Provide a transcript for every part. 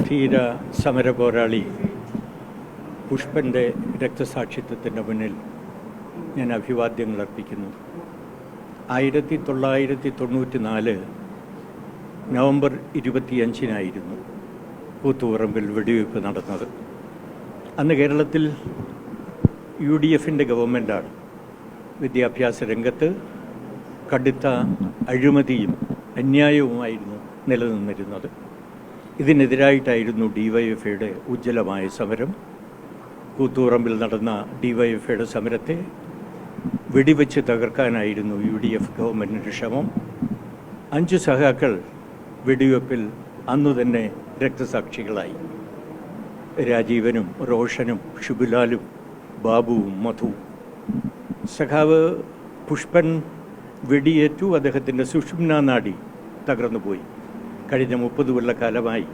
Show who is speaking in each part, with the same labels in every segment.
Speaker 1: ധീര സമര പോരാളി പുഷ്പൻ്റെ രക്തസാക്ഷിത്വത്തിൻ്റെ മുന്നിൽ ഞാൻ അഭിവാദ്യങ്ങൾ അർപ്പിക്കുന്നു. 1994 നവംബർ 25 കൂത്തുപറമ്പിൽ വെടിവയ്പ് നടന്നത്. അന്ന് കേരളത്തിൽ UDFൻ്റെ ഗവൺമെൻറ്റാണ്. വിദ്യാഭ്യാസ രംഗത്ത് കടുത്ത അഴിമതിയും അന്യായവുമായിരുന്നു നിലനിന്നിരുന്നത്. ഇതിനെതിരായിട്ടായിരുന്നു DYFIയുടെ ഉജ്ജ്വലമായ സമരം. കൂത്തുപറമ്പിൽ നടന്ന DYFIയുടെ സമരത്തെ വെടിവെച്ച് തകർക്കാനായിരുന്നു UDF ഗവൺമെൻറ്റിൻ്റെ ശ്രമം. 5 സഖാക്കൾ വെടിവെപ്പിൽ അന്നു തന്നെ രക്തസാക്ഷികളായി. രാജീവനും റോഷനും ഷിബുലാലും ബാബുവും മധുവും. സഖാവ് പുഷ്പൻ വെടിയേറ്റു. അദ്ദേഹത്തിൻ്റെ സുഷുമ്നാ നാഡി തകർന്നുപോയി. കഴിഞ്ഞ 30 കൊല്ലക്കാലമായി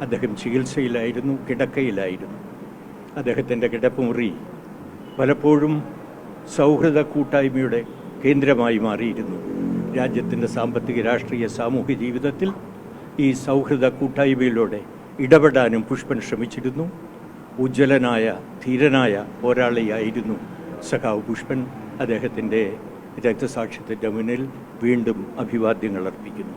Speaker 1: അദ്ദേഹം ചികിത്സയിലായിരുന്നു, കിടക്കയിലായിരുന്നു. അദ്ദേഹത്തിൻ്റെ കിടപ്പുമുറി പലപ്പോഴും സൗഹൃദ കൂട്ടായ്മയുടെ കേന്ദ്രമായി മാറിയിരുന്നു. രാജ്യത്തിൻ്റെ സാമ്പത്തിക, രാഷ്ട്രീയ, സാമൂഹ്യ ജീവിതത്തിൽ ഈ സൗഹൃദ കൂട്ടായ്മയിലൂടെ ഇടപെടാനും പുഷ്പൻ ശ്രമിച്ചിരുന്നു. ഉജ്ജ്വലനായ, ധീരനായ പോരാളിയായിരുന്നു സഖാവ് പുഷ്പൻ. അദ്ദേഹത്തിൻ്റെ രക്തസാക്ഷിത്വത്തിൻ്റെ മുന്നിൽ വീണ്ടും അഭിവാദ്യങ്ങൾ അർപ്പിക്കുന്നു.